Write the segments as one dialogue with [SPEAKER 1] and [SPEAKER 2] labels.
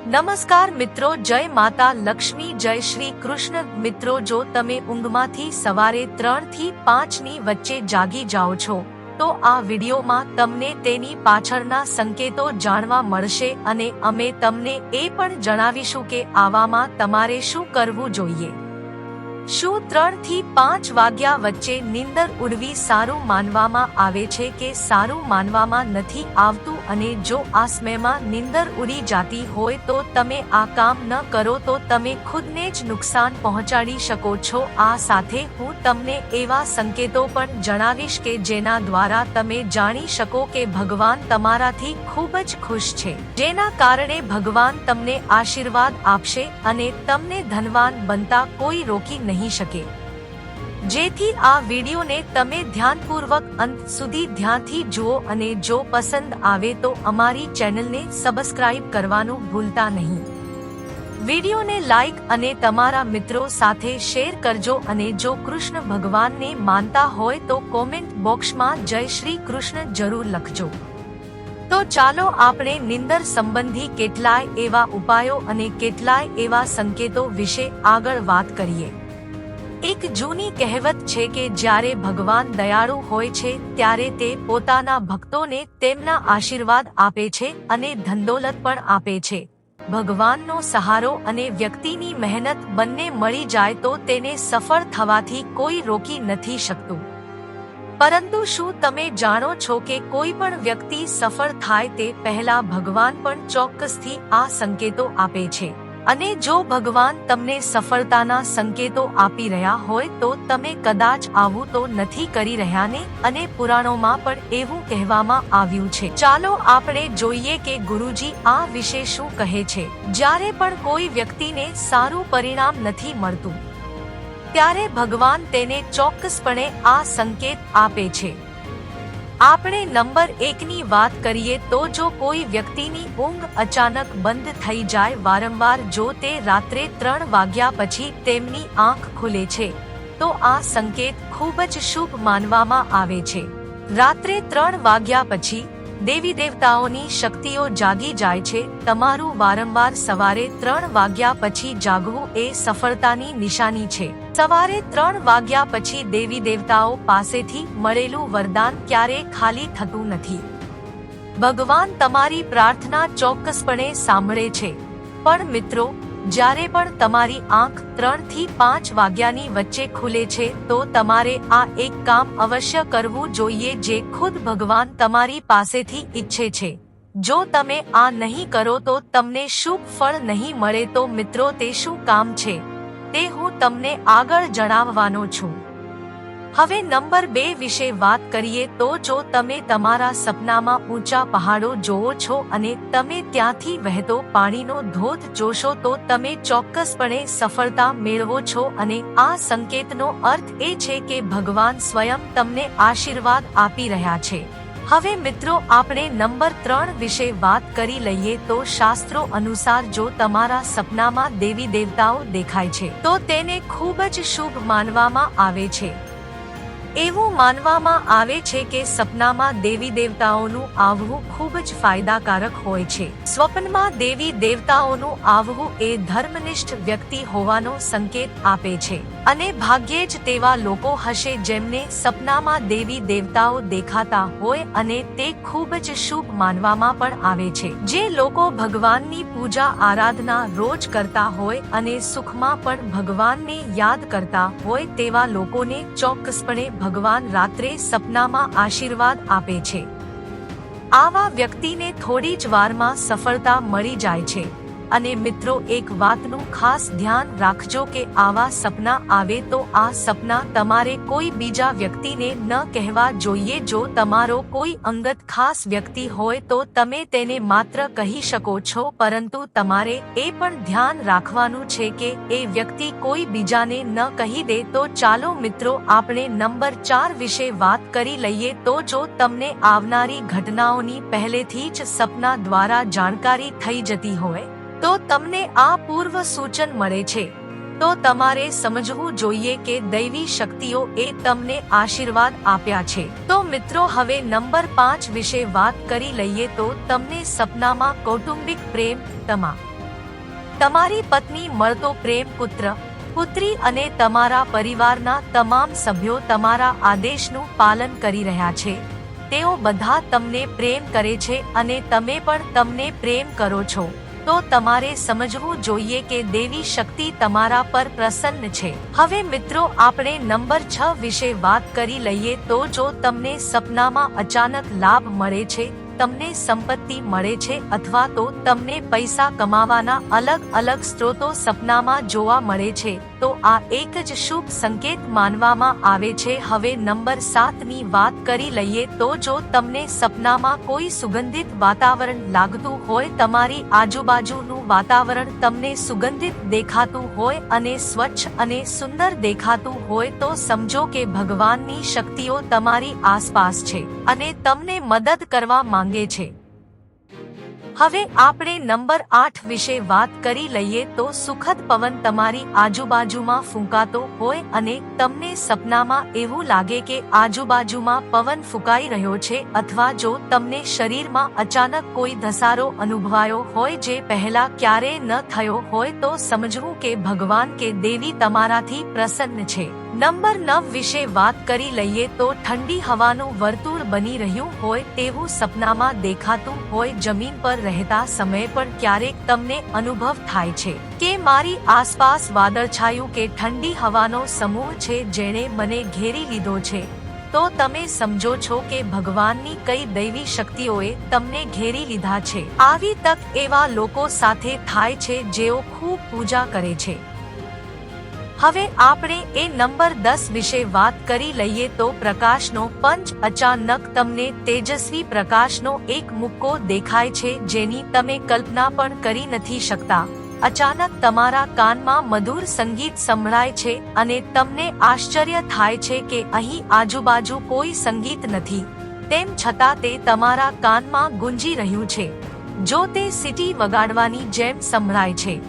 [SPEAKER 1] નમસ્કાર મિત્રો, જય માતા લક્ષ્મી, જય શ્રી કૃષ્ણ। મિત્રો, જો તમે ઊંઘમાંથી સવારે 3 થી 5 ની વચ્ચે જાગી જાઓ છો તો આ વિડીયોમાં તમને તેની પાછળના સંકેતો જાણવા મળશે અને અમે તમને એ પણ જણાવીશું કે આવામાં તમારે શું કરવું જોઈએ। શું 3 થી 5 વાગ્યા વચ્ચે નીંદર ઉડવી સારું માનવામાં આવે છે કે સારું માનવામાં નથી આવતું? અને જો આ સમયમાં નીંદર ઉડી જાતી હોય તો તમે આ કામ ન કરો તો તમે ખુદને જ નુકસાન પહોંચાડી શકો છો। આ સાથે હું તમને એવા સંકેતો પણ જણાવીશ કે જેના દ્વારા તમે જાણી શકો કે ભગવાન તમારાથી ખૂબ જ ખુશ છે, જેના કારણે ભગવાન તમને આશીર્વાદ આપશે અને તમને ધનવાન બનતા કોઈ રોકી નહીં શકે। જેથી આ વિડીયોને તમે ધ્યાનપૂર્વક અંત સુધી ધ્યાનથી જુઓ અને જો પસંદ આવે તો અમારી ચેનલને સબસ્ક્રાઇબ કરવાનું ભૂલતા નહીં। વિડીયોને લાઈક અને તમારા મિત્રો સાથે શેર કરજો અને જો કૃષ્ણ ભગવાનને માનતા હોય તો કોમેન્ટ બોક્સમાં જય શ્રી કૃષ્ણ જરૂર લખજો। તો ચાલો આપણે નીંદર સંબંધી કેટલાય એવા ઉપાયો અને કેટલાય એવા સંકેતો વિશે આગળ વાત કરીએ। એક જૂની કહેવત છે કે જ્યારે ભગવાન દયાળુ હોય છે ત્યારે તે પોતાના ભક્તોને તેમના આશીર્વાદ આપે છે અને ધનદોલત પણ આપે છે। ભગવાનનો સહારો અને વ્યક્તિની મહેનત બંને મળી જાય તો તેને સફળ થવાથી કોઈ રોકી નથી શકતું। પરંતુ શું તમે જાણો છો કે કોઈ પણ વ્યક્તિ સફળ થાય તે પહેલા ભગવાન પણ ચોક્કસથી આ સંકેતો આપે છે અને જો ભગવાન તમને સફળતાના સંકેતો આપી રહ્યા હોય તો તમે કદાચ આવું તો નથી કરી રહ્યા ને? અને પુરાણોમાં પણ એવું કહેવામાં આવ્યું છે। ચાલો આપણે જોઈએ કે ગુરુજી આ વિશે શું કહે છે। જ્યારે પણ કોઈ વ્યક્તિને સારું પરિણામ નથી મળતું ત્યારે ભગવાન તેને ચોક્કસપણે આ સંકેત આપે છે। આપણે નંબર 1 ની વાત કરીએ તો જો કોઈ વ્યક્તિની ઊંઘ અચાનક બંધ થઈ જાય, વારંવાર જો તે રાત્રે 3 વાગ્યા પછી તેમની આંખ ખુલે છે તો આ સંકેત ખૂબ જ શુભ માનવામાં આવે છે। રાત્રે 3 વાગ્યા પછી દેવી દેવતાઓની શક્તિઓ જાગી જાય છે। તમારું વારંવાર સવારે 3 વાગ્યા પછી જાગવું એ સફળતાની નિશાની છે। સવારે 3 વાગ્યા પછી દેવી દેવતાઓ પાસેથી મળેલું વરદાન ક્યારેય ખાલી થતું નથી। ભગવાન તમારી પ્રાર્થના ચોક્કસપણે સાંભળે છે। પણ મિત્રો, જ્યારે પણ તમારી આંખ 3 થી 5 વાગ્યાની વચ્ચે ખુલે છે તો તમારે આ એક કામ અવશ્ય કરવું જોઈએ જે ખુદ ભગવાન તમારી પાસેથી ઈચ્છે છે। જો તમે આ નહીં કરો તો તમને શુભ ફળ નહીં મળે। તો મિત્રો, તે શું કામ છે તે હું તમને આગળ જણાવવાનો છું। હવે નંબર 2 વિશે વાત કરીએ તો જો તમે તમારા સપનામાં ઊંચા પહાડો જોવો છો અને તમે ત્યાંથી વહેતો પાણીનો ધોધ જોશો તો તમે ચોક્કસપણે સફળતા મેળવો છો અને આ સંકેતનો અર્થ એ છે કે ભગવાન સ્વયં તમને આશીર્વાદ આપી રહ્યા છે। હવે મિત્રો, આપણે નંબર 3 વિશે વાત કરી લઈએ તો શાસ્ત્રો અનુસાર જો તમારા સપનામાં દેવી દેવતાઓ દેખાય છે તો તેને ખૂબ જ શુભ માનવામાં આવે છે। એવું માનવામાં આવે છે કે સપનામાં દેવી દેવતાઓનું આવવું ખૂબ જ ફાયદાકારક હોય છે। સ્વપ્નમાં દેવી દેવતાઓનું આવવું એ ધર્મનિષ્ઠ વ્યક્તિ હોવાનો સંકેત આપે છે અને ભાગ્યે જ તેવા લોકો હશે જેમને સપનામાં દેવી દેવતાઓ દેખાતા હોય અને તે ખૂબ જ શુભ માનવામાં પણ આવે છે। જે લોકો ભગવાનની પૂજા આરાધના રોજ કરતા હોય અને સુખમાં પણ ભગવાનને યાદ કરતા હોય તેવા લોકોને ચોક્કસપણે ભગવાન રાત્રે સપનામાં આશીર્વાદ આપે છે। આવા વ્યક્તિને થોડી જ વારમાં સફળતા મળી જાય છે। અને મિત્રો, એક વાતનું ખાસ ધ્યાન રાખજો કે આવા સપના આવે તો આ સપના તમારે કોઈ બીજા વ્યક્તિને ન કહેવા જોઈએ। જો તમારો કોઈ અંગત ખાસ વ્યક્તિ હોય તો તમે તેને માત્ર કહી શકો છો, પરંતુ તમારે એ પણ ધ્યાન રાખવાનું છે કે એ વ્યક્તિ કોઈ બીજાને ન કહી દે। તો ચાલો મિત્રો, આપણે નંબર 4 વિશે વાત કરી લઈએ તો જો તમને આવનારી ઘટનાઓની પહેલેથી જ સપના દ્વારા જાણકારી થઈ જતી હોય તો તમને આ પૂર્વ સૂચન મળે છે તો તમારે સમજવું જોઈએ કે દૈવી શક્તિઓ એ તમને આશીર્વાદ આપ્યા છે। તો મિત્રો, હવે નંબર 5 વિશે વાત કરી લઈએ તો તમને સપનામાં કૌટુંબિક પ્રેમ, તમારી પત્ની મળતો પ્રેમ, પુત્ર, પુત્રી અને તમારા પરિવારના તમામ સભ્યો તમારા આદેશનું પાલન કરી રહ્યા છે. તેઓ બધા તમને પ્રેમ કરે છે અને તમે પણ તેમને પ્રેમ કરો છો. તો તમારે સમજવું જોઈએ કે દેવી શક્તિ તમારા પર પ્રસન્ન છે. હવે મિત્રો, આપણે નંબર 6 વિશે વાત કરી લઈએ. તો જો તમને સપનામાં અચાનક લાભ મળે છે, તમને સંપત્તિ મળે છે અથવા તો તમને પૈસા કમાવાના અલગ અલગ સ્ત્રોતો સપનામાં જોવા મળે છે, તો આ એક જ શુભ સંકેત માનવામાં આવે છે. હવે નંબર 7 ની વાત કરી લઈએ. તો જો તમને સપનામાં કોઈ સુગંધિત વાતાવરણ લાગતું હોય, તમારી આજુબાજુનું વાતાવરણ તમને સુગંધિત દેખાતું હોય અને સ્વચ્છ અને સુંદર દેખાતું હોય, તો સમજો કે ભગવાનની શક્તિઓ તમારી આસપાસ છે અને તમને મદદ કરવા માંગે છે. હવે આપણે નંબર 8 વિશે વાત કરી લઈએ. તો સુખદ પવન તમારી આજુબાજુમાં ફૂંકાતો હોય અને તમને સપનામાં એવું લાગે કે આજુબાજુમાં પવન ફૂંકાઈ રહ્યો છે, અથવા જો તમને શરીરમાં અચાનક કોઈ ધસારો અનુભવાયો હોય જે પહેલા ક્યારેય ન થયો હોય, તો સમજવું કે ભગવાન કે દેવી તમારાથી પ્રસન્ન છે. નંબર 9 વિશે વાત કરી લઈએ. તો ઠંડી હવાનું વર્તુળ બની રહ્યું હોય તેવું સપનામાં દેખાતું હોય. જમીન પર રહેતા સમયે પણ ક્યારેક તમને અનુભવ થાય છે કે મારી આસપાસ વાદળછાયું કે ઠંડી હવાનો સમૂહ છે જેણે મને ઘેરી લીધો છે, તો તમે સમજો છો કે ભગવાનની કઈ દૈવી શક્તિઓએ તમને ઘેરી લીધા છે. આવી તક એવા લોકો સાથે થાય છે જેઓ ખૂબ પૂજા કરે છે. હવે આપણે એ નંબર 10 વિશે વાત કરી લઈએ. તો પ્રકાશનો પંચ. અચાનક તમને તેજસ્વી પ્રકાશનો એક મુક્કો દેખાય છે જેની તમે કલ્પના પણ કરી નથી શકતા. અચાનક તમારા કાનમાં મધુર સંગીત સંભળાય છે અને તમને આશ્ચર્ય થાય છે કે અહીં આજુબાજુ કોઈ સંગીત નથી, તેમ છતાં તે તમારા કાનમાં ગુંજી રહ્યું છે. જો તે સીટી વગાડવાની જેમ સંભળાય છે,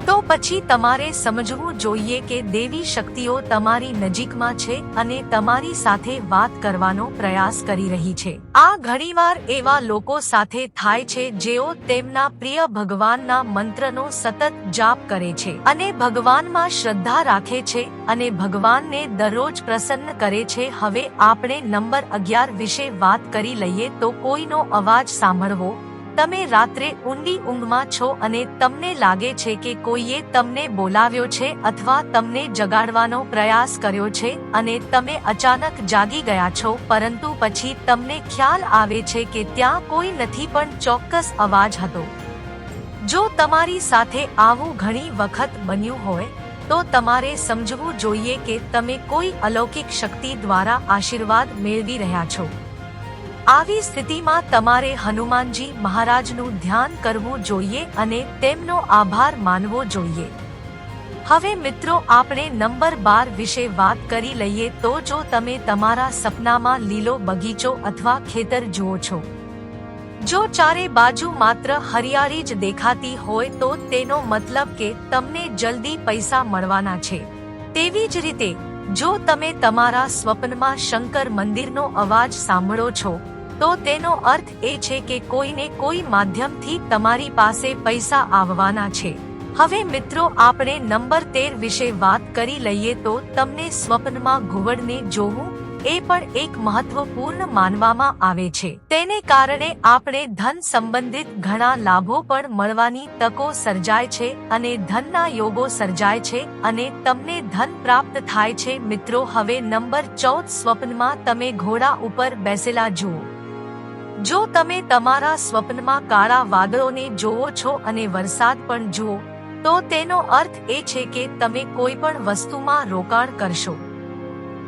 [SPEAKER 1] તો પછી તમારે સમજવું જોઈએ કે દેવી શક્તિઓ તમારી નજીકમાં છે અને તમારી સાથે વાત કરવાનો પ્રયાસ કરી રહી છે. આ ઘણીવાર એવા લોકો સાથે થાય છે જેઓ તેમના પ્રિય ભગવાનના મંત્રનો સતત જાપ કરે છે અને ભગવાનમાં શ્રદ્ધા રાખે છે અને ભગવાનને દરરોજ પ્રસન્ન કરે છે. હવે આપણે નંબર 11 વિશે વાત કરી લઈએ. તો કોઈનો અવાજ સાંભળવો. તમે રાત્રે ઊંડી ઊંઘમાં છો અને તમને લાગે છે કે કોઈએ તમને બોલાવ્યો છે અથવા તમને જગાડવાનો પ્રયાસ કર્યો છે અને તમે અચાનક જાગી ગયા છો, પરંતુ પછી તમને ખ્યાલ આવે છે કે ત્યાં કોઈ નથી પણ ચોક્કસ અવાજ હતો. જો તમારી સાથે આવું ઘણી વખત બન્યું હોય, તો તમારે સમજવું જોઈએ કે તમે કોઈ અલૌકિક શક્તિ દ્વારા આશીર્વાદ મેળવી રહ્યા છો. આવી સ્થિતિમાં તમારે હનુમાનજી મહારાજનું ધ્યાન કરવું જોઈએ અને તેમનો આભાર માનવો જોઈએ. હવે મિત્રો, આપણે નંબર 12 વિશે વાત કરી લઈએ. તો જો તમે તમારા સપનામાં લીલો બગીચો અથવા ખેતર જુઓ છો, જો ચારે બાજુ માત્ર હરિયાળી જ દેખાતી હોય, તો તેનો મતલબ કે તમને જલ્દી પૈસા મળવાના છે. તેવી જ રીતે, જો તમે તમારા સ્વપ્નમાં શંકર મંદિરનો અવાજ સાંભળો છો, તો તેનો અર્થ એ છે કે કોઈને કોઈ માધ્યમથી તમારી પાસે પૈસા આવવાના છે. હવે મિત્રો, આપણે નંબર 13 વિશે વાત કરી લઈએ. તો તમને સ્વપ્નમાં ઘુવડને જોવું એ પણ એક મહત્વપૂર્ણ માનવામાં આવે છે. તેને કારણે આપણે ધન સંબંધિત ઘણા લાભો પણ મળવાની તકો સર્જાય છે અને ધનના યોગો સર્જાય છે અને તમને ધન પ્રાપ્ત થાય છે. મિત્રો, હવે નંબર 14. સ્વપ્નમાં તમે ઘોડા ઉપર બેસેલા જુઓ. જો તમે તમારા સ્વપ્નમાં કાળા વાદળોને જોવો છો અને વરસાદ પણ જુઓ, તો તેનો અર્થ એ છે કે તમે કોઈ પણ વસ્તુમાં રોકાણ કરશો,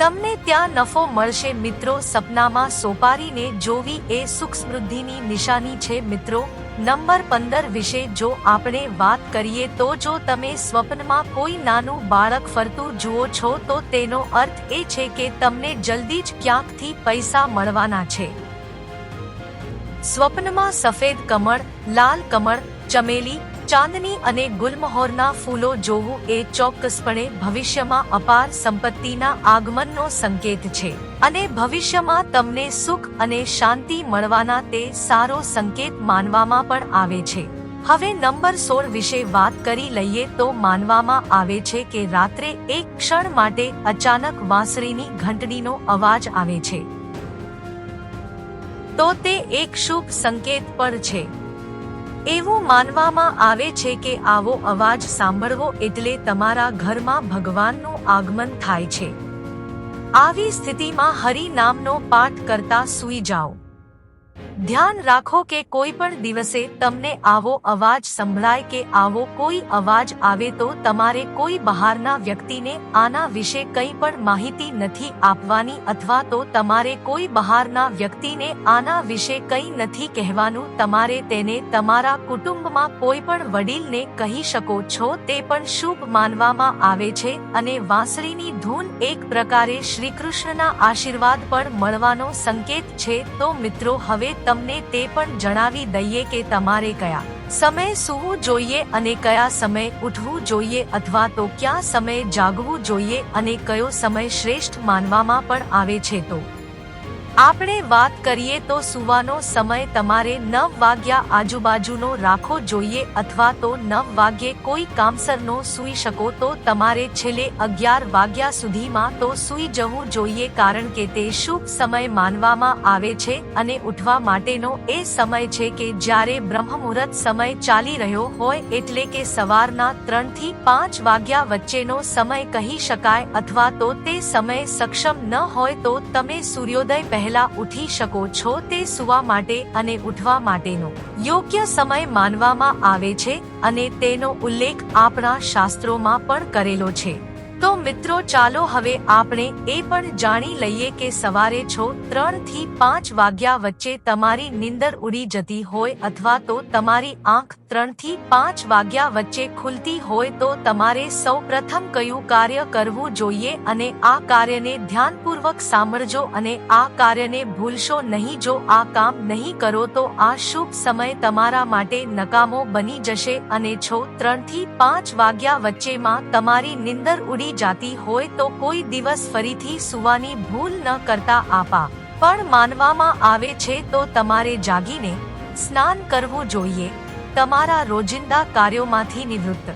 [SPEAKER 1] તમને ત્યાં નફો મળશે. મિત્રો, સપનામાં સોપારીને જોવી એ સુખ સમૃદ્ધિની નિશાની છે. મિત્રો, નંબર 15 વિશે જો આપણે વાત કરીએ, તો જો તમે સ્વપ્નમાં કોઈ નાનું બાળક ફરતું જુઓ છો, તો તેનો અર્થ એ છે કે તમને જલ્દી જ ક્યાંકથી પૈસા મળવાના છે. સ્વપ્નમાં સફેદ કમળ, લાલ કમળ, ચમેલી, ચાંદની અને ગુલમહોરના ફૂલો જોવું એ ચોક્કસપણે ભવિષ્યમાં અપાર સંપત્તિના આગમનનો સંકેત છે અને ભવિષ્યમાં તમને સુખ અને શાંતિ મળવાના તે સારો સંકેત માનવામાં પણ આવે છે. હવે નંબર 16 વિશે વાત કરી લઈએ તો માનવામાં આવે છે કે રાત્રે એક ક્ષણ માટે અચાનક વાંસળીની ઘંટડીનો અવાજ આવે છે તો તે એક શુભ સંકેત પણ છે। એવું માનવામાં આવે છે કે આવો અવાજ સાંભળવો એટલે તમારા ઘરમાં ભગવાનનું આગમન થાય છે। આવી સ્થિતિમાં હરિ નામનો પાઠ કરતા સૂઈ જાઓ। ધ્યાન રાખો કે કોઈ પણ દિવસે તમને આવો અવાજ સંભળાય કે આવો કોઈ અવાજ આવે તો તમારે કોઈ બહારના વ્યક્તિને આના વિશે કંઈ પણ માહિતી નથી આપવાની અથવા તો તમારે કોઈ બહારના વ્યક્તિને આના વિશે કંઈ નથી કહેવાનું। તમારે તેને તમારા કુટુંબમાં કોઈ પણ વડીલને કહી શકો છો, તે પણ શુભ માનવામાં આવે છે। અને વાંસળીની ધૂન એક પ્રકારે શ્રીકૃષ્ણના આશીર્વાદ પણ મળવાનો સંકેત છે। તો મિત્રો, હવે તમને તે પણ જણાવી દઈએ કે તમારે કયા સમયે સૂવું જોઈએ અને કયા સમયે ઉઠવું જોઈએ અથવા તો કયા સમયે જાગવું જોઈએ અને કયો સમય શ્રેષ્ઠ માનવામાં પણ આવે છે। તો આપણે વાત કરીએ તો સૂવાનો સમય તમારે 9 વાગ્યા આજુબાજુનો રાખવો જોઈએ અથવા તો 9 વાગ્યે કોઈ કામસરનો સૂઈ શકો તો તમારે છેલ્લે 11 વાગ્યા સુધીમાં તો સૂઈ જવું જોઈએ, કારણ કે તે શુભ સમય માનવામાં આવે છે। અને ઉઠવા માટેનો એ સમય છે કે જ્યારે બ્રહ્મમુહૂર્ત સમય ચાલી રહ્યો હોય, એટલે કે સવારના 3 થી 5 વાગ્યા વચ્ચેનો સમય કહી શકાય અથવા તો તે સમય સક્ષમ ન હોય તો તમે સૂર્યોદય પહેલા ઉઠી શકો છો। તે સૂવા માટે અને ઉઠવા માટેનો યોગ્ય સમય માનવામાં આવે છે અને તેનો ઉલ્લેખ આપણા શાસ્ત્રોમાં પણ કરેલો છે। તો મિત્રો, ચાલો હવે આપણે એ પણ જાણી લઈએ કે સવારે 3 થી 5 વાગ્યા વચ્ચે તમારી નીંદર ઉડી જતી હોય અથવા તો તમારી આંખ 3 થી 5 વાગ્યા વચ્ચે ખુલતી હોય તો તમારે સૌપ્રથમ કયું કાર્ય કરવું જોઈએ અને આ કાર્યને ધ્યાનપૂર્વક સાંભળજો અને આ કાર્યને ભૂલશો નહીં। જો આ કામ નહીં કરો તો આ શુભ સમય તમારા માટે નકામો બની જશે અને 3 થી 5 વાગ્યા વચ્ચેમાં તમારી નીંદર ઉડી જાતી હોય તો કોઈ દિવસ ફરીથી સૂવાની ભૂલ ન કરતા આપા પણ માનવામાં આવે છે। તો તમારે જાગીને સ્નાન કરવું જોઈએ, તમારા રોજિંદા કાર્યોમાંથી નિવૃત્ત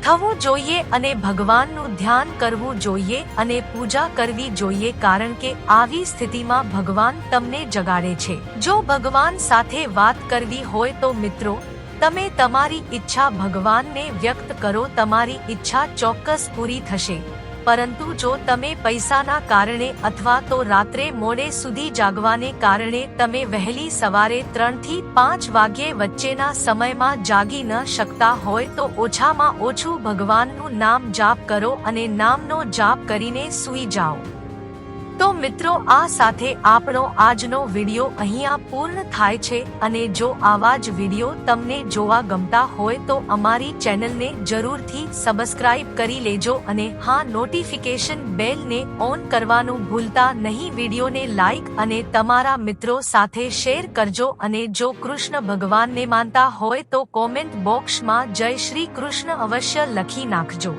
[SPEAKER 1] થવું જોઈએ અને ભગવાનનું ધ્યાન કરવું જોઈએ અને પૂજા કરવી જોઈએ, કારણ કે આવી સ્થિતિમાં ભગવાન તમને જગાડે છે। જો ભગવાન સાથે વાત કરવી હોય તો મિત્રો, તમે તમારી ઈચ્છા ભગવાનને વ્યક્ત કરો, તમારી ઈચ્છા ચોક્કસ પૂરી થશે। પરંતુ જો તમે પૈસાના કારણે અથવા તો રાત્રે મોડે સુધી જાગવાને કારણે તમે વહેલી સવારે 3 થી 5 વાગ્યે વચ્ચેના સમયમાં જાગી ન શકતા હોય તો ઓછામાં ઓછું ભગવાનનું નામ જાપ કરો અને નામનો જાપ કરીને સૂઈ જાઓ। તો મિત્રો, આ સાથે આપણો આજનો વિડિયો અહીંયા પૂર્ણ થાય છે અને જો આવા જ વિડિયો તમને જોવા ગમતા હોય તો અમારી ચેનલને જરૂરથી સબસ્ક્રાઇબ કરી લેજો અને હા, નોટિફિકેશન બેલને ઓન કરવાનું ભૂલતા નહીં। વિડિયોને લાઈક અને તમારા મિત્રો સાથે શેર કરજો અને જો કૃષ્ણ ભગવાનને માનતા હોય તો કોમેન્ટ બોક્સમાં જય શ્રી કૃષ્ણ અવશ્ય લખી નાખજો।